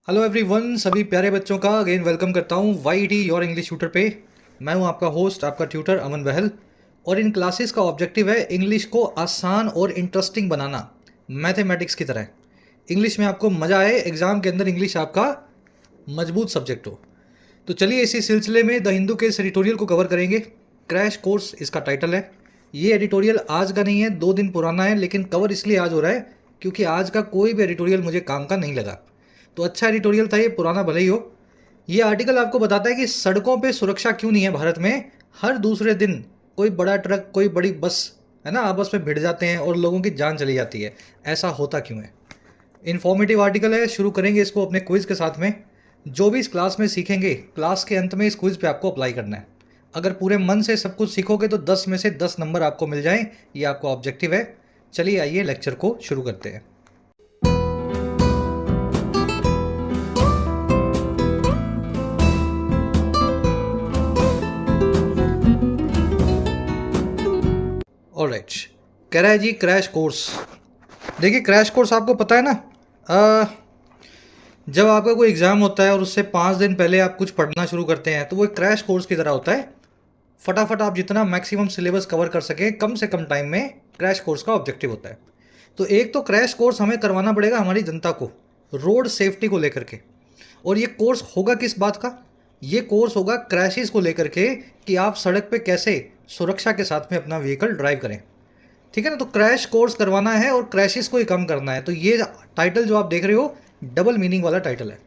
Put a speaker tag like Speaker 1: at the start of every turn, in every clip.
Speaker 1: Hello everyone, सभी प्यारे बच्चों का अगेन वेलकम करता हूँ वाईटी योर इंग्लिश ट्यूटर पे। मैं हूँ आपका होस्ट, आपका ट्यूटर अमन बहल। और इन क्लासेस का ऑब्जेक्टिव है इंग्लिश को आसान और इंटरेस्टिंग बनाना, मैथमेटिक्स की तरह। इंग्लिश में आपको मज़ा आए, एग्ज़ाम के अंदर इंग्लिश आपका मजबूत सब्जेक्ट हो। तो चलिए इसी सिलसिले में द हिंदू के इस एडिटोरियल को कवर करेंगे। क्रैश कोर्स इसका टाइटल है। ये एडिटोरियल आज का नहीं है, 2 दिन पुराना है, लेकिन कवर इसलिए आज हो रहा है क्योंकि आज का कोई भी एडिटोरियल मुझे काम का नहीं लगा। तो अच्छा एडिटोरियल था ये, पुराना भले ही हो। ये आर्टिकल आपको बताता है कि सड़कों पे सुरक्षा क्यों नहीं है भारत में। हर दूसरे दिन कोई बड़ा ट्रक, कोई बड़ी बस, है ना, आपस में भिड़ जाते हैं और लोगों की जान चली जाती है। ऐसा होता क्यों है? इन्फॉर्मेटिव आर्टिकल है। शुरू करेंगे इसको अपने क्विज़ के साथ में। जो भी इस क्लास में सीखेंगे, क्लास के अंत में इस क्विज़ पे आपको अप्लाई करना है। अगर पूरे मन से सब कुछ सीखोगे तो 10 में से 10 नंबर आपको मिल जाएं। ये आपका ऑब्जेक्टिव है। चलिए आइए लेक्चर को शुरू करते हैं। ऑलराइट, कह रहा है जी क्रैश कोर्स। देखिए क्रैश कोर्स आपको पता है ना, जब आपका कोई एग्ज़ाम होता है और उससे 5 दिन पहले आप कुछ पढ़ना शुरू करते हैं तो वो एक क्रैश कोर्स की तरह होता है। फटाफट आप जितना मैक्सिमम सिलेबस कवर कर सकें कम से कम टाइम में, क्रैश कोर्स का ऑब्जेक्टिव होता है। तो एक तो क्रैश कोर्स हमें करवाना पड़ेगा हमारी जनता को, रोड सेफ्टी को लेकर के। और ये कोर्स होगा किस बात का? ये कोर्स होगा क्रैशेस को लेकर के, कि आप सड़क पे कैसे सुरक्षा के साथ में अपना व्हीकल ड्राइव करें। ठीक है ना? तो क्रैश कोर्स करवाना है और क्रैशेस को ही कम करना है। तो ये टाइटल जो आप देख रहे हो डबल मीनिंग वाला टाइटल है।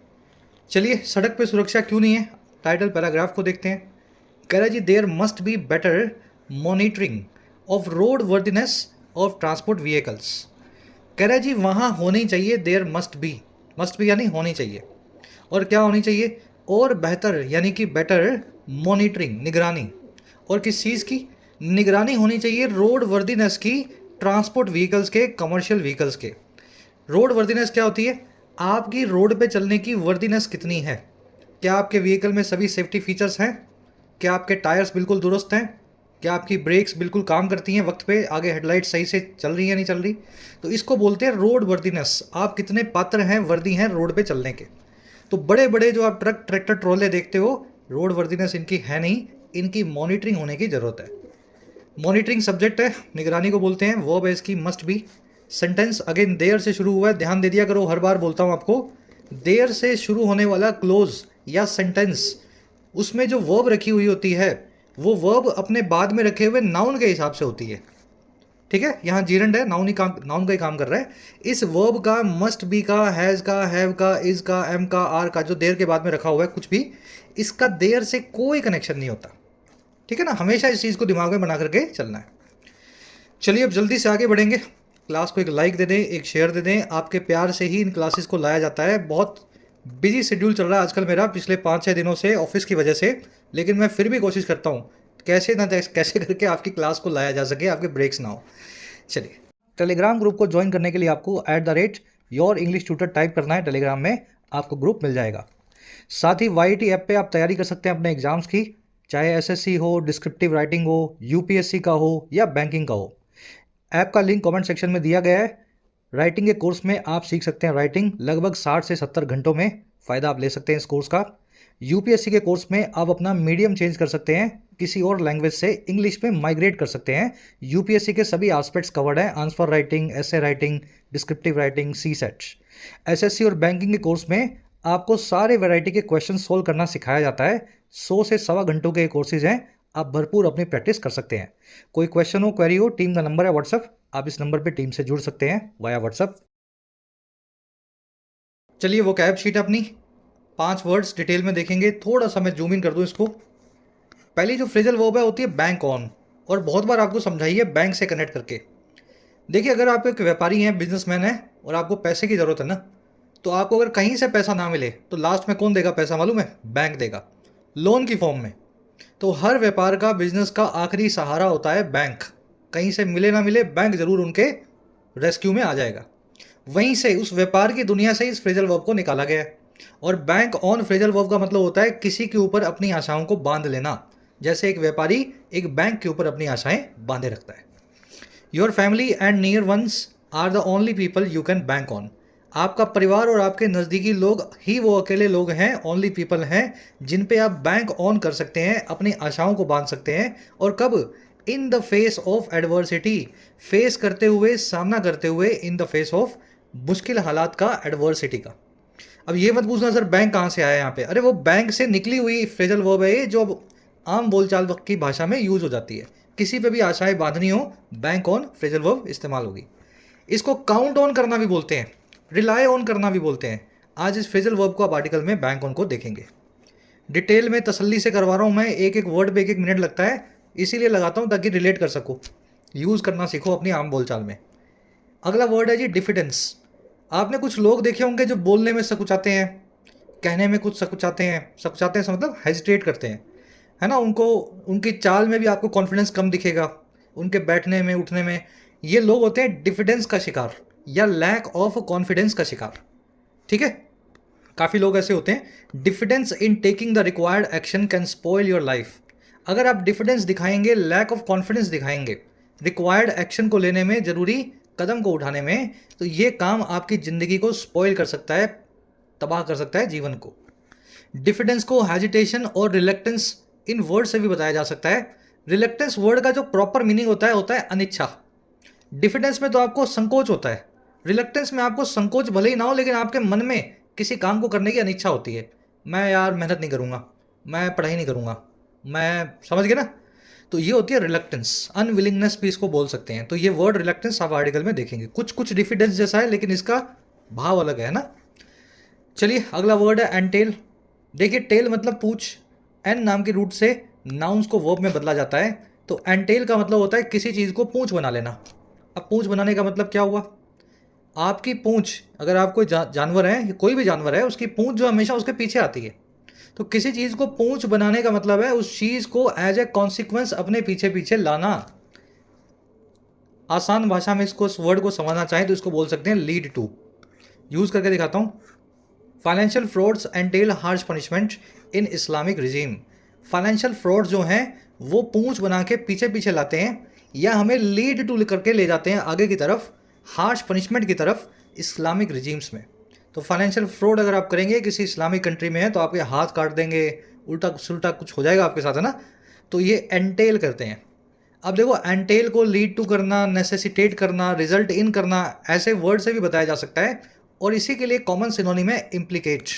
Speaker 1: चलिए, सड़क पे सुरक्षा क्यों नहीं है, टाइटल पैराग्राफ को देखते हैं। कह रहा है जी there must be better monitoring of road worthiness of transport vehicles. कह रहा है जी वहाँ होनी चाहिए, देयर मस्ट बी यानी होनी चाहिए। और क्या होनी चाहिए? और बेहतर यानी कि बेटर मॉनिटरिंग, निगरानी। और किस चीज़ की निगरानी होनी चाहिए? रोड वर्दीनेस की, ट्रांसपोर्ट व्हीकल्स के, कमर्शियल व्हीकल्स के। रोड वर्दीनेस क्या होती है? आपकी रोड पे चलने की वर्दीनेस कितनी है। क्या आपके व्हीकल में सभी सेफ्टी फीचर्स हैं? क्या आपके टायर्स बिल्कुल दुरुस्त हैं? क्या आपकी ब्रेक्स बिल्कुल काम करती हैं वक्त पे? आगे हेडलाइट सही से चल रही है, नहीं चल रही? तो इसको बोलते हैं रोड वर्दीनेस। आप कितने पात्र हैं, वर्दी हैं रोड पे चलने के। तो बड़े बड़े जो आप ट्रक, ट्रैक्टर, ट्रॉले देखते हो, रोड वर्दीनेस इनकी है नहीं, इनकी मॉनिटरिंग होने की ज़रूरत है। मॉनिटरिंग सब्जेक्ट है, निगरानी को बोलते हैं। वर्ब है इसकी must be. Sentence again there से शुरू हुआ है, ध्यान दे दिया करो, हर बार बोलता हूँ आपको। देयर से शुरू होने वाला क्लोज या सेंटेंस, उसमें जो वर्ब रखी हुई होती है वो वर्ब अपने बाद में रखे हुए नाउन के हिसाब से होती है। ठीक है, यहाँ जीरंड है, नाउन का ही काम कर रहा है। इस वर्ब का, मस्ट बी का, हैज़ का, हैव का, इज का, एम का, आर का, जो देयर के बाद में रखा हुआ है कुछ भी, इसका देयर से कोई कनेक्शन नहीं होता। ठीक है ना? हमेशा इस चीज़ को दिमाग में बना करके चलना है। चलिए अब जल्दी से आगे बढ़ेंगे। क्लास को एक लाइक दे दें, एक शेयर दे दें। आपके प्यार से ही इन क्लासेस को लाया जाता है। बहुत बिजी शेड्यूल चल रहा है आजकल मेरा, पिछले 5-6 दिनों से ऑफिस की वजह से, लेकिन मैं फिर भी कोशिश करता हूँ कैसे करके आपकी क्लास को लाया जा सके, आपके ब्रेक्स ना हो। चलिए, टेलीग्राम ग्रुप को ज्वाइन करने के लिए आपको @योर इंग्लिश ट्यूटर टाइप करना है। टेलीग्राम में आपको ग्रुप मिल जाएगा। साथ ही वाईटी ऐप पे आप तैयारी कर सकते हैं अपने एग्जाम्स की, चाहे एसएससी हो, डिस्क्रिप्टिव राइटिंग हो, यूपीएससी का हो या बैंकिंग का हो। ऐप का लिंक कमेंट सेक्शन में दिया गया है। राइटिंग के कोर्स में आप सीख सकते हैं राइटिंग, लगभग 60 से 70 घंटों में फ़ायदा आप ले सकते हैं इस कोर्स का। यूपीएससी के कोर्स में आप अपना मीडियम चेंज कर सकते हैं, किसी और लैंग्वेज से इंग्लिश में माइग्रेट कर सकते हैं। यूपीएससी के सभी एस्पेक्ट्स कवर्ड हैं, answer writing, essay writing, descriptive writing, CSAT. SSC और बैंकिंग के कोर्स में आपको सारे वैरायटी के क्वेश्चन सोल्व करना सिखाया जाता है। 100 से 1.25 घंटों के कोर्सेज हैं, आप भरपूर अपनी प्रैक्टिस कर सकते हैं। कोई क्वेश्चन हो, क्वेरी हो, टीम का नंबर है व्हाट्सअप, आप इस नंबर पे टीम से जुड़ सकते हैं वाया व्हाट्सअप। चलिए वो कैब शीट अपनी 5 वर्ड्स डिटेल में देखेंगे। थोड़ा सा मैं जूम इन कर दूं इसको। पहली जो फ्रेजल वर्ब है होती है बैंक ऑन, और बहुत बार आपको समझाई है बैंक से कनेक्ट करके। देखिए, अगर आप एक व्यापारी हैं, बिजनेसमैन हैं और आपको पैसे की ज़रूरत है ना, तो आपको अगर कहीं से पैसा ना मिले तो लास्ट में कौन देगा पैसा मालूम है? बैंक देगा, लोन की फॉर्म में। तो हर व्यापार का, बिजनेस का आखिरी सहारा होता है बैंक। कहीं से मिले ना मिले, बैंक जरूर उनके रेस्क्यू में आ जाएगा। वहीं से, उस व्यापार की दुनिया से इस फ्रेजल वर्ब को निकाला गया है। और बैंक ऑन फ्रेजल वर्ब का मतलब होता है किसी के ऊपर अपनी आशाओं को बांध लेना। जैसे एक व्यापारी एक बैंक के ऊपर अपनी आशाएं बांधे रखता है। Your family and near ones are the only people you can bank on. आपका परिवार और आपके नज़दीकी लोग ही वो अकेले लोग हैं, ओनली पीपल हैं जिन पे आप बैंक ऑन कर सकते हैं, अपनी आशाओं को बांध सकते हैं। और कब? In the face of adversity, face करते हुए, सामना करते हुए, इन द फेस ऑफ मुश्किल हालात का, एडवर्सिटी का। अब ये मत पूछना सर बैंक कहाँ से आया यहाँ पे, अरे वो बैंक से निकली हुई फ्रेजल वर्ब है ये, जो अब आम बोलचाल की भाषा में यूज हो जाती है। किसी पे भी आशाएं बांधनी हो, बैंक ऑन फ्रेजल वर्ब इस्तेमाल होगी। इसको काउंट ऑन करना भी बोलते हैं, रिलाय ऑन करना भी बोलते हैं। आज इस फ्रेजल वर्ब को आप आर्टिकल में बैंक ऑन को देखेंगे। डिटेल में तसल्ली से करवा रहा हूँ मैं, एक एक वर्ड पे एक एक मिनट लगता है, इसीलिए लगाता हूँ ताकि रिलेट कर सको, यूज़ करना सीखो अपनी आम बोलचाल में। अगला वर्ड है जी डिफिडेंस। आपने कुछ लोग देखे होंगे जो बोलने में सकुचाते हैं, कहने में कुछ सकुचाते हैं। सकुचाते हैं मतलब हेजिटेट करते हैं, है ना। उनको, उनकी चाल में भी आपको कॉन्फिडेंस कम दिखेगा, उनके बैठने में, उठने में। ये लोग होते हैं डिफिडेंस का शिकार या लैक ऑफ कॉन्फिडेंस का शिकार। ठीक है, काफ़ी लोग ऐसे होते हैं। Diffidence in taking the required action can spoil your life. अगर आप डिफिडेंस दिखाएंगे, लैक ऑफ कॉन्फिडेंस दिखाएंगे रिक्वायर्ड एक्शन को लेने में, ज़रूरी कदम को उठाने में, तो ये काम आपकी ज़िंदगी को स्पॉइल कर सकता है, तबाह कर सकता है जीवन को। डिफिडेंस को हेजिटेशन और रिलेक्टेंस इन वर्ड से भी बताया जा सकता है। रिलेक्टेंस वर्ड का जो प्रॉपर मीनिंग होता है अनिच्छा। डिफिडेंस में तो आपको संकोच होता है, रिलेक्टेंस में आपको संकोच भले ही ना हो, लेकिन आपके मन में किसी काम को करने की अनिच्छा होती है। मैं यार मेहनत नहीं करूँगा, मैं पढ़ाई नहीं करूँगा, मैं, समझ गए ना। तो ये होती है रिलेक्टेंस, अनविलिंगनेस भी इसको बोल सकते हैं। तो ये वर्ड रिलेक्टेंस आप आर्टिकल में देखेंगे, कुछ कुछ डिफिडेंस जैसा है लेकिन इसका भाव अलग है ना। चलिए अगला वर्ड है एंटेल। देखिए टेल मतलब पूछ, एन नाम के रूट से नाउन्स को वर्ब में बदला जाता है। तो एंटेल का मतलब होता है किसी चीज़ को पूंछ बना लेना। अब पूंछ बनाने का मतलब क्या हुआ? आपकी पूंछ, अगर आप कोई जानवर है, कोई भी जानवर है, उसकी पूंछ जो हमेशा उसके पीछे आती है। तो किसी चीज़ को पूंछ बनाने का मतलब है उस चीज़ को एज ए कॉन्सिक्वेंस अपने पीछे पीछे लाना। आसान भाषा में इसको, इस वर्ड को समझना चाहें तो इसको बोल सकते हैं लीड टू। यूज़ करके दिखाता हूँ। Financial frauds entail harsh punishment इन इस्लामिक रिजीम। फाइनेंशियल फ्रॉड जो हैं वो पूंछ बना के पीछे पीछे लाते हैं या हमें लीड टू करके ले जाते हैं आगे की तरफ, हार्श पनिशमेंट की तरफ, इस्लामिक रिजीम्स में। तो फाइनेंशियल फ्रॉड अगर आप करेंगे किसी इस्लामिक कंट्री में है तो आपके हाथ काट देंगे, उल्टा सुल्टा कुछ हो जाएगा आपके साथ, है ना। तो ये एंटेल करते हैं। अब देखो एंटेल को लीड टू करना, नेसेसिटेट करना, रिजल्ट इन करना, ऐसे वर्ड से भी बताया जा सकता है। और इसी के लिए कॉमन सिनोनिम है इम्प्लीकेट।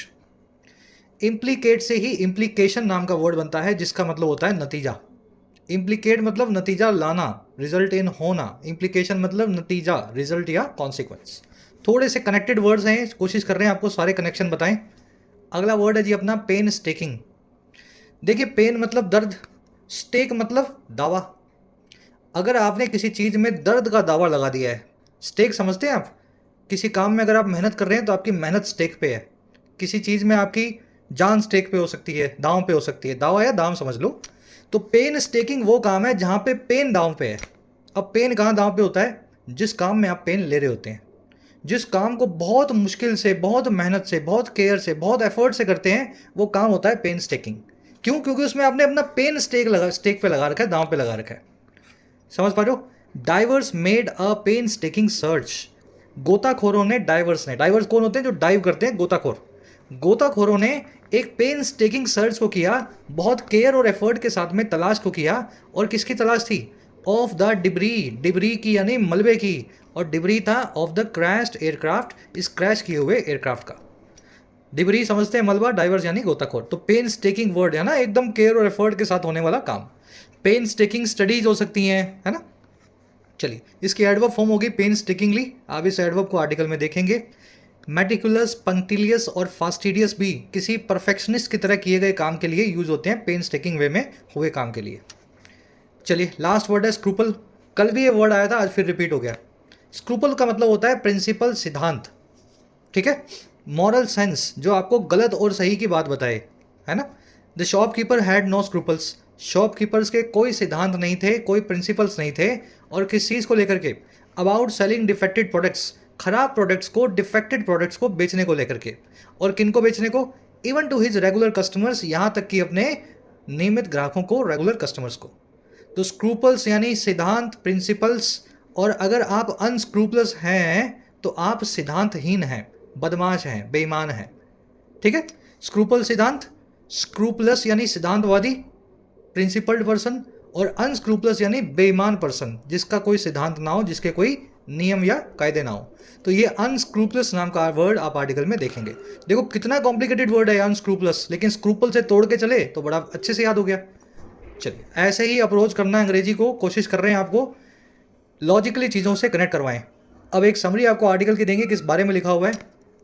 Speaker 1: इम्प्लीकेट से ही इम्प्लीकेशन नाम का वर्ड बनता है जिसका मतलब होता है नतीजा। इम्प्लीकेट मतलब नतीजा लाना, रिजल्ट इन होना। इम्प्लीकेशन मतलब नतीजा, रिजल्ट या कॉन्सिक्वेंस। थोड़े से कनेक्टेड वर्ड्स हैं, कोशिश कर रहे हैं आपको सारे कनेक्शन बताएं। अगला वर्ड है जी अपना पेन स्टेकिंग। देखिए पेन मतलब दर्द, स्टेक मतलब दावा। अगर आपने किसी चीज़ में दर्द का दावा लगा दिया है, स्टेक समझते हैं आप? किसी काम में अगर आप मेहनत कर रहे हैं तो आपकी मेहनत स्टेक पे है। किसी चीज़ में आपकी जान स्टेक पे हो सकती है, दांव पे हो सकती है, दावा या दाम समझ लो। तो पेन स्टेकिंग वो काम है जहाँ पे पेन दांव पे है। अब पेन कहाँ दांव पे होता है? जिस काम में आप पेन ले रहे होते हैं, जिस काम को बहुत मुश्किल से, बहुत मेहनत से, बहुत केयर से, बहुत एफर्ट से करते हैं, वो काम होता है पेन स्टेकिंग। क्यों? क्योंकि उसमें आपने अपना पेन स्टेक पे लगा रखा है, दांव पे लगा रखा है। समझ पा रहे हो? Divers made a painstaking search. गोताखोरों ने, डाइवर्स कौन होते हैं? जो डाइव करते हैं, गोताखोर। गोताखोरों ने एक पेन स्टेकिंग सर्च को किया, बहुत केयर और एफर्ट के साथ में तलाश को किया। और किसकी तलाश थी? ऑफ द डिब्री, डिब्री की यानी मलबे की। और डिब्री था ऑफ द क्रैश्ड एयरक्राफ्ट, इस क्रैश किए हुए एयरक्राफ्ट का। डिब्री समझते हैं मलबा, डाइवर्स यानी गोताखोर। तो पेन स्टेकिंग वर्ड है ना, एकदम केयर और एफर्ट के साथ होने वाला काम। पेन स्टेकिंग स्टडीज हो सकती हैं, है ना। चलिए इसकी एडवर्ब फॉर्म होगी पेन स्टेकिंगली। आप इस एडवर्ब को आर्टिकल में देखेंगे। मेटिकुलस, पंक्टिलियस और फास्टिडियस भी किसी परफेक्शनिस्ट की तरह किए गए काम के लिए यूज होते हैं, पेन स्टेकिंग वे में हुए काम के लिए। चलिए लास्ट वर्ड है स्क्रूपल। कल भी ये वर्ड आया था, आज फिर रिपीट हो गया। स्क्रूपल का मतलब होता है प्रिंसिपल, सिद्धांत। ठीक है, मॉरल सेंस, जो आपको गलत और सही की बात बताए, है ना। The shopkeeper had no scruples. Shopkeepers के कोई सिद्धांत नहीं थे, कोई प्रिंसिपल्स नहीं थे। और किस चीज़ को लेकर के? अबाउट सेलिंग डिफेक्टेड प्रोडक्ट्स, खराब प्रोडक्ट्स को, डिफेक्टेड प्रोडक्ट्स को बेचने को लेकर के। और किन को बेचने को? Even to his regular customers, यहाँ तक कि अपने नियमित ग्राहकों को, रेगुलर कस्टमर्स को। तो स्क्रूपल्स यानी सिद्धांत, प्रिंसिपल्स। और अगर आप अनस्क्रूपलस हैं तो आप सिद्धांतहीन हैं, बदमाश हैं, बेईमान हैं। ठीक है। स्क्रूपल सिद्धांत, स्क्रूपलस यानी सिद्धांतवादी, प्रिंसिपल्ड पर्सन, और अनस्क्रूपलस यानी बेईमान पर्सन, जिसका कोई सिद्धांत ना हो, जिसके कोई नियम या कायदे ना हो। तो ये अनस्क्रूपलस नाम का वर्ड आप आर्टिकल में देखेंगे। देखो कितना कॉम्प्लिकेटेड वर्ड है अनस्क्रूपलस, लेकिन स्क्रूपल से तोड़ के चले तो बड़ा अच्छे से याद हो गया। चलिए ऐसे ही अप्रोच करना अंग्रेजी को, कोशिश कर रहे हैं आपको लॉजिकली चीज़ों से कनेक्ट करवाएं। अब एक समरी आपको आर्टिकल की देंगे, किस बारे में लिखा हुआ है।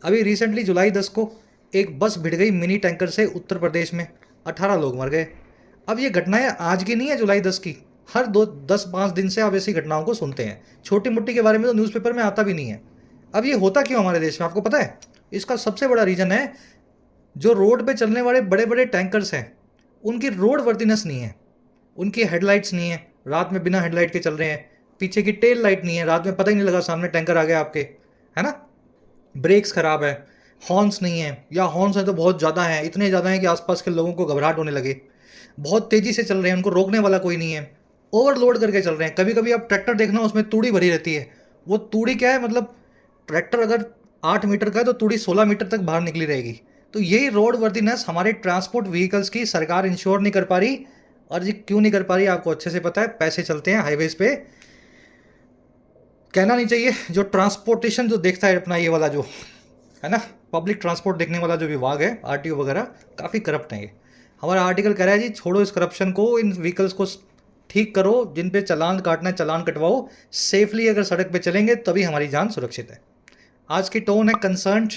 Speaker 1: अभी रिसेंटली जुलाई 10 को एक बस भिड़ गई मिनी टैंकर से उत्तर प्रदेश में, 18 लोग मर गए। अब ये घटनाएं आज की नहीं है जुलाई 10 की, हर 10-5 दिन से आप ऐसी घटनाओं को सुनते हैं। छोटी मोटी के बारे में तो न्यूज़पेपर में आता भी नहीं है। अब ये होता क्यों हमारे देश में आपको पता है? इसका सबसे बड़ा रीज़न है जो रोड पे चलने वाले बड़े बड़े टैंकर्स हैं, उनकी रोड वर्दीनेस नहीं है, उनकी हेडलाइट्स नहीं है, रात में बिना हेडलाइट के चल रहे हैं, पीछे की टेल लाइट नहीं है, रात में पता ही नहीं लगा सामने टैंकर आ गया आपके, है ना। ब्रेक्स खराब है, हॉर्न्स नहीं है, या हॉर्न्स है तो बहुत ज़्यादा है, इतने ज़्यादा हैं कि आसपास के लोगों को घबराहट होने लगे। बहुत तेज़ी से चल रहे हैं, उनको रोकने वाला कोई नहीं है, ओवरलोड करके चल रहे हैं। कभी कभी आप ट्रैक्टर देखना, उसमें तूड़ी भरी रहती है। वो तूड़ी क्या है, मतलब ट्रैक्टर अगर 8 मीटर का है तो तूड़ी 16 मीटर तक बाहर निकली रहेगी। तो यही रोड वर्दीनेस हमारे ट्रांसपोर्ट व्हीकल्स की सरकार इंश्योर नहीं कर पा रही। और ये क्यों नहीं कर पा रही आपको अच्छे से पता है, पैसे चलते हैं हाईवेज पे। कहना नहीं चाहिए, जो ट्रांसपोर्टेशन जो देखता है अपना ये वाला जो है ना, पब्लिक ट्रांसपोर्ट देखने वाला जो विभाग है, आरटीओ वगैरह, काफ़ी करप्ट है ये। हमारा आर्टिकल कह रहा है जी छोड़ो इस करप्शन को, इन व्हीकल्स को ठीक करो, जिन पे चालान काटना है चालान कटवाओ, सेफली अगर सड़क पे चलेंगे तभी हमारी जान सुरक्षित है। आज की टोन है कंसर्न,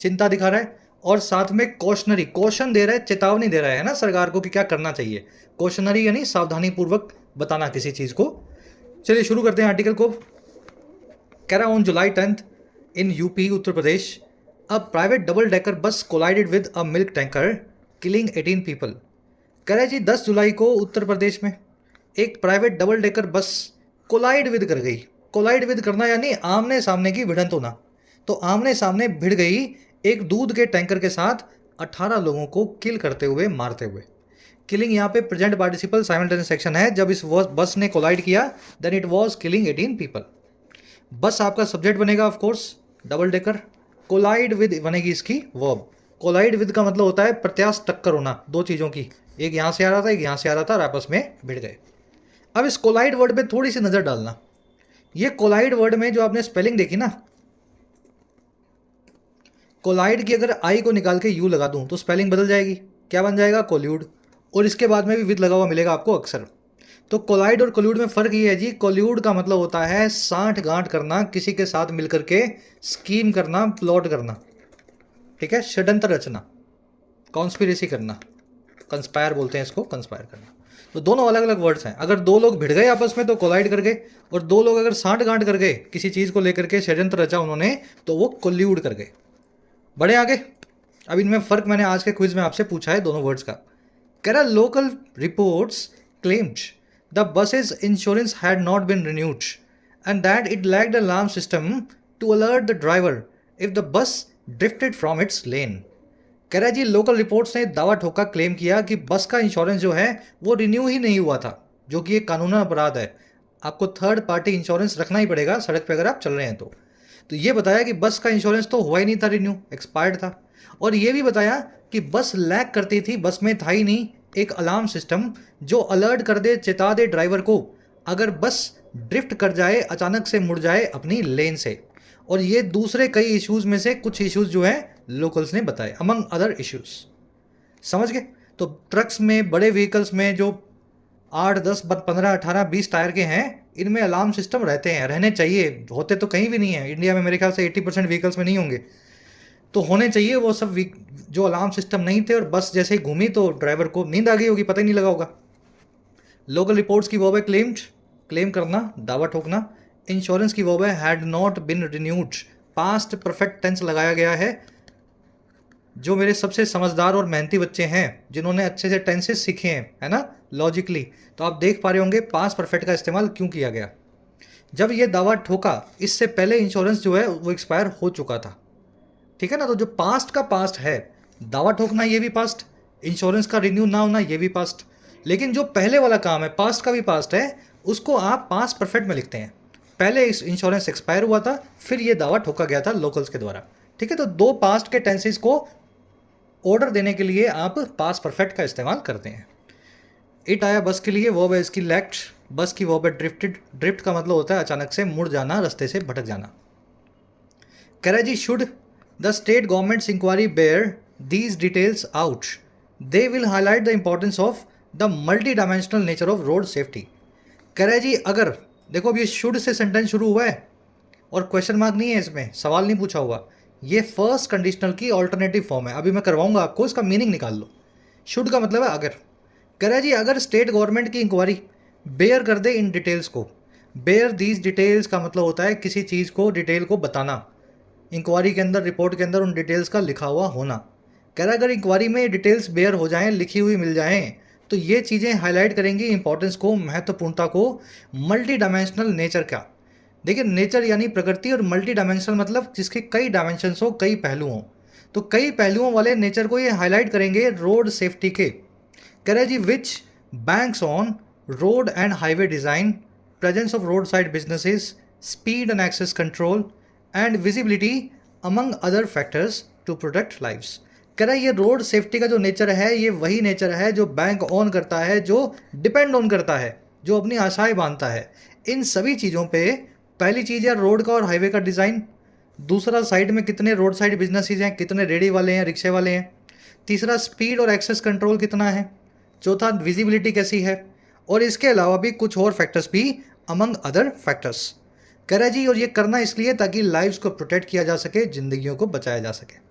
Speaker 1: चिंता दिखा रहा है, और साथ में कॉशनरी, कॉशन दे रहा है, चेतावनी दे रहा है ना सरकार को कि क्या करना चाहिए। कॉशनरी यानी सावधानी पूर्वक बताना किसी चीज़ को। चलिए शुरू करते हैं आर्टिकल को। कह रहा on July 10 in UP Uttar Pradesh a private double decker बस collided with a milk tanker killing 18 people. कह रहा है जी 10 जुलाई को उत्तर प्रदेश में एक private double decker bus collide with कर गई। कोलाइड विद करना यानी आमने सामने की भिड़ंत होना। तो आमने सामने भिड़ गई एक दूध के टैंकर के साथ, 18 लोगों को किल करते हुए, मारते हुए। किलिंग यहाँ पे प्रेजेंट पार्टिसिपल साइमल्टेनियस सेक्शन है। जब इस बस ने कोलाइड किया then it was killing 18 people. Bus आपका सब्जेक्ट बनेगा of course, double decker. Collide with बनेगी इसकी वर्ब। कोलाइड विद का मतलब होता है प्रत्याश टक्कर होना दो चीज़ों की, एक यहाँ से आ रहा था, एक यहाँ से आ रहा था, और आपस में भिड़ गए। अब इस कोलाइड वर्ड पे थोड़ी सी नज़र डालना। ये कोलाइड वर्ड में जो आपने स्पेलिंग देखी ना, कोलाइड की अगर आई को निकाल के यू लगा दूं तो स्पेलिंग बदल जाएगी, क्या बन जाएगा? कोल्यूड। और इसके बाद में भी विद लगा हुआ मिलेगा आपको अक्सर। तो कोलाइड और कोल्यूड में फ़र्क ये है जी, कोल्यूड का मतलब होता है साठ गांठ करना, किसी के साथ मिलकर के स्कीम करना, प्लॉट करना, ठीक है, षड्यंत्र रचना, कॉन्स्पिरेसी करना, कंस्पायर बोलते हैं इसको, कंस्पायर करना। तो दोनों अलग अलग वर्ड्स हैं। अगर दो लोग भिड़ गए आपस में तो कोलाइड कर गए, और दो लोग अगर साठ गांठ कर गए किसी चीज़ को लेकर के, षड्यंत्र रचा उन्होंने, तो वो कोल्यूड कर गए। बड़े आगे, अब इनमें फ़र्क मैंने आज के क्विज में आपसे पूछा है दोनों वर्ड्स का। कह रहा local reports claimed the bus's insurance had not been renewed and that it lacked alarm system to alert the driver if the bus drifted from its lane. कह रहा है जी लोकल रिपोर्ट्स ने दावा ठोका, क्लेम किया कि बस का इंश्योरेंस जो है वो रिन्यू ही नहीं हुआ था, जो कि एक कानूनन अपराध है। आपको थर्ड पार्टी इंश्योरेंस रखना ही पड़ेगा सड़क पे अगर आप चल रहे हैं तो ये बताया कि बस का इंश्योरेंस तो हुआ ही नहीं था, रिन्यू, एक्सपायर्ड था। और ये भी बताया कि बस लैग करती थी, बस में था ही नहीं एक अलार्म सिस्टम जो अलर्ट कर दे, चेता दे ड्राइवर को अगर बस ड्रिफ्ट कर जाए, अचानक से मुड़ जाए अपनी लेन से। और ये दूसरे कई इश्यूज़ में से कुछ इश्यूज़ जो है लोकल्स ने बताए, अमंग अदर इश्यूज़। समझ गए? तो ट्रक्स में, बड़े व्हीकल्स में जो 8, 10, 15, 18, 20 टायर के हैं, इनमें अलार्म सिस्टम रहते हैं, रहने चाहिए। होते तो कहीं भी नहीं है इंडिया में, मेरे ख्याल से 80% व्हीकल्स में नहीं होंगे, तो होने चाहिए वो सब। जो अलार्म सिस्टम नहीं थे और बस जैसे ही घूमी तो ड्राइवर को नींद आ गई होगी, पता ही नहीं लगा होगा। लोकल रिपोर्ट्स की वर्ब है क्लेम्ड, क्लेम करना, दावा ठोकना। इंश्योरेंस की वर्ब है had not been renewed, past perfect tense लगाया गया है। जो मेरे सबसे समझदार और मेहनती बच्चे हैं, जिन्होंने अच्छे से टेंसेस सीखे हैं, है ना, लॉजिकली, तो आप देख पा रहे होंगे पास्ट परफेक्ट का इस्तेमाल क्यों किया गया। जब ये दावा ठोका, इससे पहले इंश्योरेंस जो है वो एक्सपायर हो चुका था, ठीक है ना। तो जो पास्ट का पास्ट है, दावा ठोकना ये भी पास्ट, इंश्योरेंस का रिन्यू ना होना ये भी पास्ट। लेकिन जो पहले वाला काम है, पास्ट का भी पास्ट है, उसको आप पास्ट परफेक्ट में लिखते हैं। पहले इस इंश्योरेंस एक्सपायर हुआ था, फिर ये दावा ठोका गया था लोकल्स के द्वारा, ठीक है, तो दो पास्ट के टेंसेस को ऑर्डर देने के लिए आप पास्ट परफेक्ट का इस्तेमाल करते हैं। इट आया बस के लिए, वर्ब है इसकी लेफ्ट, बस की वर्ब है ड्रिफ्टेड। ड्रिफ्ट का मतलब होता है अचानक से मुड़ जाना, रास्ते से भटक जाना। Karachi should the state governments inquiry bear these details out, they will highlight the importance of the multi dimensional nature of road safety. Karachi अगर, देखो अब ये शुड से सेंटेंस शुरू हुआ है और क्वेश्चन मार्क नहीं है, इसमें सवाल नहीं पूछा हुआ, ये फर्स्ट कंडीशनल की ऑल्टरनेटिव फॉर्म है। अभी मैं करवाऊंगा आपको, इसका मीनिंग निकाल लो। शुड का मतलब है अगर। कह रहा है जी अगर स्टेट गवर्नमेंट की इंक्वायरी बेयर कर दे इन डिटेल्स को। बेयर दीज डिटेल्स का मतलब होता है किसी चीज़ को, डिटेल को बताना। इंक्वायरी के अंदर, रिपोर्ट के अंदर उन डिटेल्स का लिखा हुआ होना। कह रहा है अगर इंक्वायरी में डिटेल्स बेयर हो जाएं, लिखी हुई मिल जाएं, तो ये चीज़ें हाईलाइट करेंगी इंपॉर्टेंस को, महत्वपूर्णता को, मल्टी डायमेंशनल नेचर का। देखिए नेचर यानी प्रकृति, और मल्टी डायमेंशनल मतलब जिसके कई डायमेंशंस हो, कई पहलू हों। तो कई पहलुओं वाले नेचर को ये हाईलाइट करेंगे रोड सेफ्टी के। कह रहा है जी which banks on road and highway design, presence of road side businesses, speed and access control and visibility among other factors to protect lives. कह रहा है ये रोड सेफ्टी का जो नेचर है, ये वही नेचर है जो बैंक ऑन करता है, जो डिपेंड ऑन करता है, जो अपनी आशाएं बांधता है इन सभी चीज़ों पे। पहली चीज़ है रोड का और हाईवे का डिज़ाइन। दूसरा साइड में कितने रोड साइड बिजनेसेस हैं, कितने रेडी वाले हैं, रिक्शे वाले हैं। तीसरा स्पीड और एक्सेस कंट्रोल कितना है। चौथा विजिबिलिटी कैसी है। और इसके अलावा भी कुछ और फैक्टर्स भी, अमंग अदर फैक्टर्स। कह रहा है जी और ये करना इसलिए ताकि लाइव्स को प्रोटेक्ट किया जा सके, ज़िंदगियों को बचाया जा सके।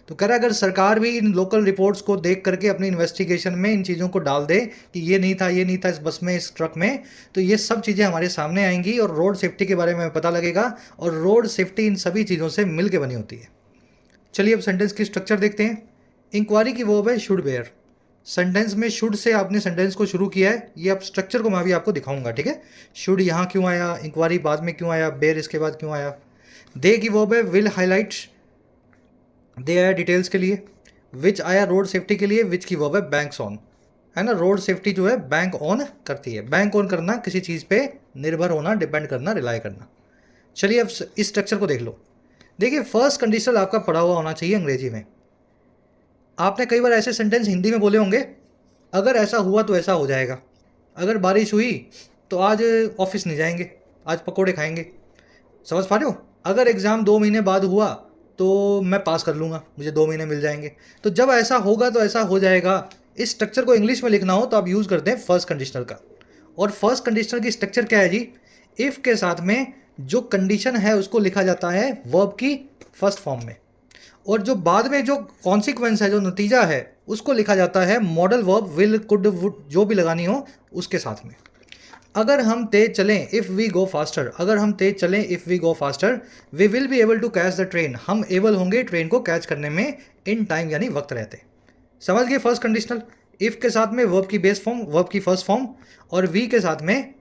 Speaker 1: तो कह रहा है अगर सरकार भी इन लोकल रिपोर्ट्स को देख करके अपनी इन्वेस्टिगेशन में इन चीज़ों को डाल दे कि ये नहीं था, ये नहीं था इस बस में, इस ट्रक में, तो ये सब चीज़ें हमारे सामने आएंगी और रोड सेफ्टी के बारे में पता लगेगा। और रोड सेफ्टी इन सभी चीज़ों से मिल के बनी होती है। चलिए अब सेंटेंस की स्ट्रक्चर देखते हैं। इंक्वायरी की वर्ब है शुड बेयर। सेंटेंस में शुड से आपने सेंटेंस को शुरू किया है। ये अब स्ट्रक्चर को मैं भी आपको दिखाऊंगा, ठीक है। शुड यहाँ क्यों आया, इंक्वायरी बाद में क्यों आया, बेयर इसके बाद क्यों आया। दे की वर्ब है विल हाईलाइट, दे आया डिटेल्स के लिए। विच आया रोड सेफ्टी के लिए, विच की वर्ब है बैंक्स ऑन, है ना। रोड सेफ्टी जो है बैंक ऑन करती है। बैंक ऑन करना, किसी चीज़ पे निर्भर होना, डिपेंड करना, रिलाई करना। चलिए अब इस स्ट्रक्चर को देख लो। देखिए फर्स्ट कंडीशनल आपका पढ़ा हुआ होना चाहिए अंग्रेजी में। आपने कई बार ऐसे सेंटेंस हिंदी में बोले होंगे, अगर ऐसा हुआ तो ऐसा हो जाएगा, अगर बारिश हुई तो आज ऑफिस नहीं जाएंगे, आज पकोड़े खाएंगे। समझ पा रहे हो। अगर एग्ज़ाम 2 महीने बाद हुआ तो मैं पास कर लूँगा, मुझे 2 महीने मिल जाएंगे। तो जब ऐसा होगा तो ऐसा हो जाएगा, इस स्ट्रक्चर को इंग्लिश में लिखना हो तो आप यूज़ करते हैं फर्स्ट कंडीशनल का। और फर्स्ट कंडीशनल की स्ट्रक्चर क्या है जी, इफ़ के साथ में जो कंडीशन है उसको लिखा जाता है वर्ब की फर्स्ट फॉर्म में, और जो बाद में जो कॉन्सिक्वेंस है, जो नतीजा है, उसको लिखा जाता है modal verb will, could, would, जो भी लगानी हो उसके साथ में। अगर हम तेज चलें, इफ़ वी गो फास्टर, अगर हम तेज चलें, if we go faster, we will be able to catch the train, हम एबल होंगे ट्रेन को कैच करने में इन टाइम, यानी वक्त रहते। समझ गए फर्स्ट कंडीशनल। इफ़ के साथ में वर्ब की बेस फॉर्म, वर्ब की फर्स्ट फॉर्म, और वी के साथ में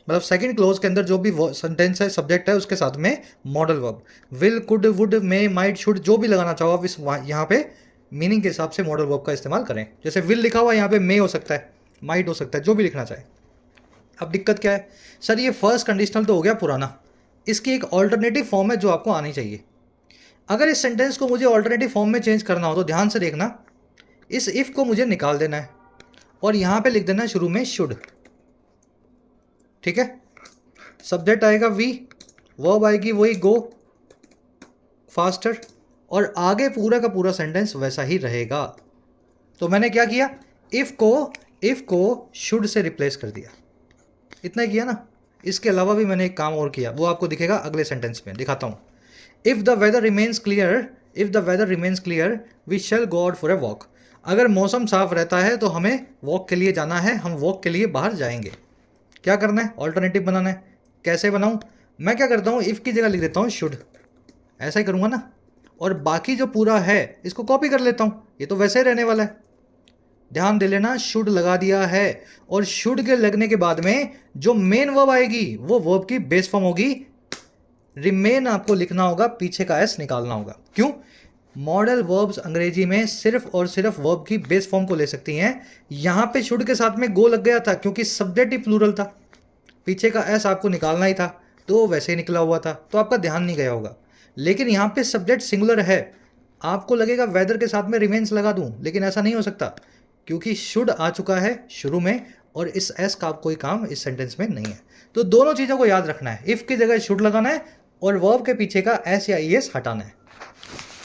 Speaker 1: मतलब सेकंड क्लोज के अंदर जो भी सेंटेंस है, सब्जेक्ट है, उसके साथ में modal verb. Will, could, would, may, might, should, जो भी लगाना चाहो आप इस यहाँ पे मीनिंग के हिसाब से मॉडल वर्ब का इस्तेमाल करें। जैसे विल लिखा हुआ यहाँ पे मे हो सकता है, माइट हो सकता है, जो भी लिखना चाहे। अब दिक्कत क्या है, सर ये फर्स्ट कंडीशनल तो हो गया पुराना, इसकी एक ऑल्टरनेटिव फॉर्म है जो आपको आनी चाहिए। अगर इस सेंटेंस को मुझे ऑल्टरनेटिव फॉर्म में चेंज करना हो तो ध्यान से देखना, इस इफ़ को मुझे निकाल देना है और यहाँ पे लिख देना है शुरू में शुड, ठीक है। सब्जेक्ट आएगा वी, वर्ब आएगी वही गो फास्टर, और आगे पूरा का पूरा सेंटेंस वैसा ही रहेगा। तो मैंने क्या किया, इफ़ को शुड से रिप्लेस कर दिया, इतना ही किया ना। इसके अलावा भी मैंने एक काम और किया, वो आपको दिखेगा अगले सेंटेंस में, दिखाता हूँ। If the weather remains clear we shall go out for a walk. अगर मौसम साफ रहता है तो हमें वॉक के लिए जाना है, हम वॉक के लिए बाहर जाएंगे। क्या करना है, ऑल्टरनेटिव बनाना है। कैसे बनाऊँ, मैं क्या करता हूँ, इफ़ की जगह लिख देता हूँ शुड, ऐसा ही करूँगा ना। और बाकी जो पूरा है इसको कॉपी कर लेता हूँ, ये तो वैसे ही रहने वाला है। ध्यान दे लेना, शुड लगा दिया है, और शुड के लगने के बाद में जो मेन वर्ब आएगी वो वर्ब की बेस फॉर्म होगी। रिमेन आपको लिखना होगा, पीछे का एस निकालना होगा। क्यों, मॉडल वर्ब्स अंग्रेजी में सिर्फ और सिर्फ वर्ब की बेस फॉर्म को ले सकती हैं। यहां पे शुड के साथ में गो लग गया था क्योंकि सब्जेक्ट ही प्लूरल था, पीछे का एस आपको निकालना ही था, तो वैसे ही निकला हुआ था, तो आपका ध्यान नहीं गया होगा। लेकिन यहाँ पे सब्जेक्ट सिंगुलर है। आपको लगेगा वेदर के साथ में रिमेन्स लगा दूँ, लेकिन ऐसा नहीं हो सकता क्योंकि शुड आ चुका है शुरू में और इस एस का कोई काम इस सेंटेंस में नहीं है। तो दोनों चीज़ों को याद रखना है, इफ़ की जगह शुड लगाना है और वर्ब के पीछे का एस या ई एस हटाना है।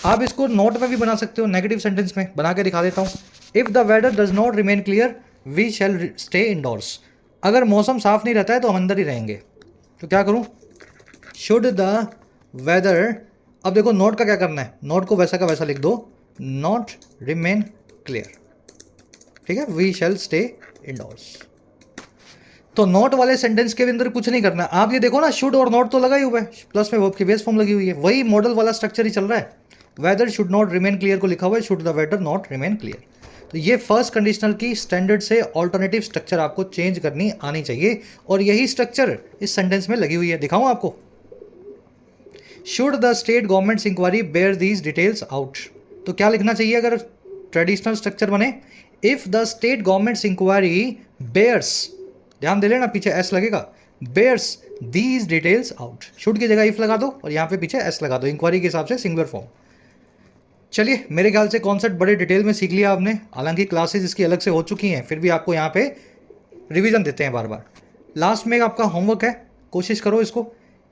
Speaker 1: आप इसको नोट में भी बना सकते हो, नेगेटिव सेंटेंस में बना के दिखा देता हूँ। If the weather does not remain clear we shall stay indoors. अगर मौसम साफ नहीं रहता है तो हम अंदर ही रहेंगे। तो क्या करूँ, शुड द वेदर, अब देखो नोट का क्या करना है, नोट को वैसा का वैसा लिख दो, नॉट रिमेन क्लियर, ठीक है, वी शैल स्टे इनडोर्स। तो नोट वाले सेंटेंस के अंदर कुछ नहीं करना। आप ये देखो ना, शुड और नॉट तो लगा ही हुआ है, प्लस में वर्ब की बेस फॉर्म लगी हुई है, वही मॉडल वाला स्ट्रक्चर ही चल रहा है। Weather should not remain clear को लिखा हुआ है, should the whether not remain clear. तो ये फर्स्ट कंडीशनल की स्टैंडर्ड से ऑल्टरनेटिव स्ट्रक्चर आपको चेंज करनी आनी चाहिए, और यही स्ट्रक्चर इस सेंटेंस में लगी हुई है। दिखाऊं आपको, should the state governments inquiry bear these details out. तो क्या लिखना चाहिए अगर ट्रेडिशनल स्ट्रक्चर बने, if the state governments inquiry bears, ध्यान दे लेना पीछे एस लगेगा, bears these details out. Should की जगह इफ लगा दो और यहाँ पे पीछे एस लगा दो, इंक्वायरी के हिसाब से सिंगुलर फॉर्म। चलिए, मेरे ख्याल से कॉन्सेप्ट बड़े डिटेल में सीख लिया आपने, हालांकि क्लासेस इसकी अलग से हो चुकी हैं, फिर भी आपको यहाँ पे रिवीजन देते हैं बार बार। लास्ट में आपका होमवर्क है, कोशिश करो इसको।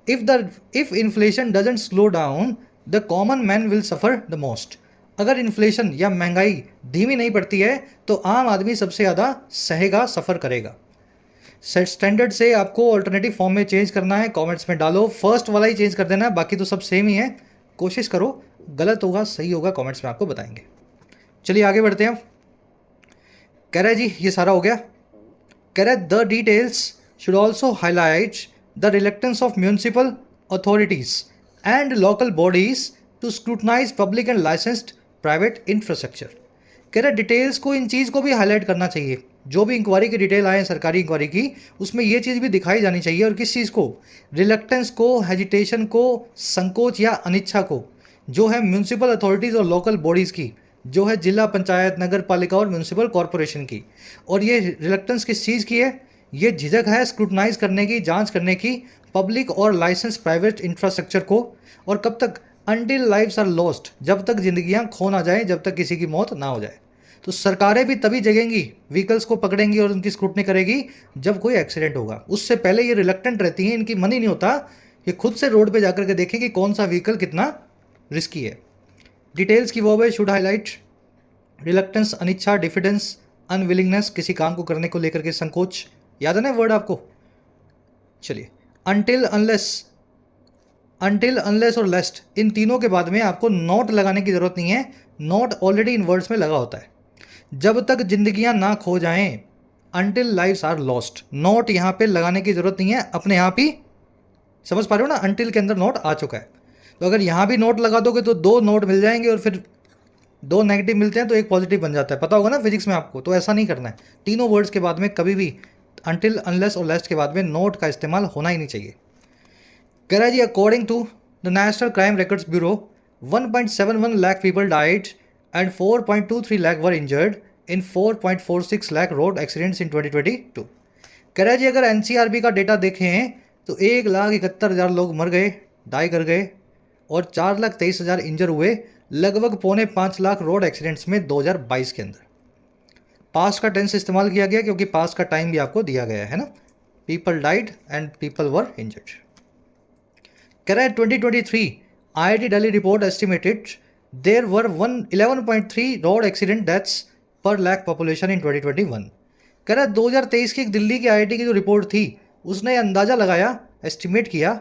Speaker 1: If inflation doesn't slow down the common man will suffer the most. अगर इन्फ्लेशन या महंगाई धीमी नहीं पड़ती है तो आम आदमी सबसे ज़्यादा सहेगा, सफ़र करेगा। स्टैंडर्ड से आपको ऑल्टरनेटिव फॉर्म में चेंज करना है, कमेंट्स में डालो, फर्स्ट वाला ही चेंज कर देना है, बाकी तो सब सेम ही है। कोशिश करो, गलत होगा सही होगा कमेंट्स में आपको बताएंगे। चलिए आगे बढ़ते हैं। कह रहा है जी ये सारा हो गया। कह रहा है the details should also highlight the reluctance of municipal authorities and local bodies to scrutinise public and licensed private infrastructure. कह रहा है डिटेल्स को, इन चीज़ को भी हाईलाइट करना चाहिए, जो भी इंक्वायरी की डिटेल आए सरकारी इंक्वायरी की, उसमें ये चीज़ भी दिखाई जानी चाहिए। और किस चीज़ को, रिलक्टेंस को, हेजिटेशन को, संकोच या अनिच्छा को, जो है म्यूनसिपल अथॉरिटीज़ और लोकल बॉडीज़ की, जो है जिला पंचायत, नगर पालिका और म्यूनसिपल कॉरपोरेशन की। और ये रिलक्टेंस किस चीज़ की है, ये झिझक है स्क्रूटनाइज करने की, जांच करने की पब्लिक और लाइसेंस प्राइवेट इंफ्रास्ट्रक्चर को। और कब तक, अनटिल लाइव्स आर लॉस्ट, जब तक जिंदगियां खो ना जाए, जब तक किसी की मौत ना हो जाए। तो सरकारें भी तभी जगेंगी, व्हीकल्स को पकड़ेंगी और उनकी स्क्रूटनी करेगी जब कोई एक्सीडेंट होगा। उससे पहले ये रिलक्टेंट रहती हैं, इनकी मन ही नहीं होता ये खुद से रोड पे जाकर के देखें कि कौन सा व्हीकल कितना रिस्की है। डिटेल्स की वर्ब है शुड हाईलाइट, रिलक्टेंस अनिच्छा, डिफिडेंस, अनविलिंगनेस, किसी काम को करने को लेकर के संकोच, याद है ना वर्ड आपको। चलिए, अनटिल अनलेस और लेस्ट, इन तीनों के बाद में आपको नॉट लगाने की जरूरत नहीं है, नॉट ऑलरेडी इन वर्ड्स में लगा होता है। जब तक जिंदगियां ना खो जाएं, until lives are lost, not यहाँ पे लगाने की जरूरत नहीं है, अपने आप ही समझ पा रहे हो ना, अनटिल के अंदर नॉट आ चुका है। तो अगर यहाँ भी नोट लगा दोगे तो दो नोट मिल जाएंगे, और फिर दो नेगेटिव मिलते हैं तो एक पॉजिटिव बन जाता है, पता होगा ना फिजिक्स में आपको। तो ऐसा नहीं करना है, तीनों वर्ड्स के बाद में कभी भी अनटिल, अनलेस और लेस्ट के बाद में नोट का इस्तेमाल होना ही नहीं चाहिए। कह रहा है जी according to the National Crime Records Bureau 1.71 lakh people died and 4.23 lakh were injured in 4.46 lakh road accidents in 2022। कह रहा है जी अगर एनसीआरबी का डेटा देखें तो 1,71,000 लोग मर गए, डाई कर गए, और 4,23,000 इंजर हुए, लगभग 4.5 लाख रोड एक्सीडेंट्स में 2022 के अंदर। पास्ट का टेंस इस्तेमाल किया गया क्योंकि पास्ट का टाइम भी आपको दिया गया है ना, people died and people were injured. कह रहा है 2023 IIT Delhi report estimated there were 11.3 road accident deaths per lakh population in 2021। कह रहा है 2023 की दिल्ली की IIT की जो रिपोर्ट थी उसने अंदाज़ा लगाया, एस्टिमेट किया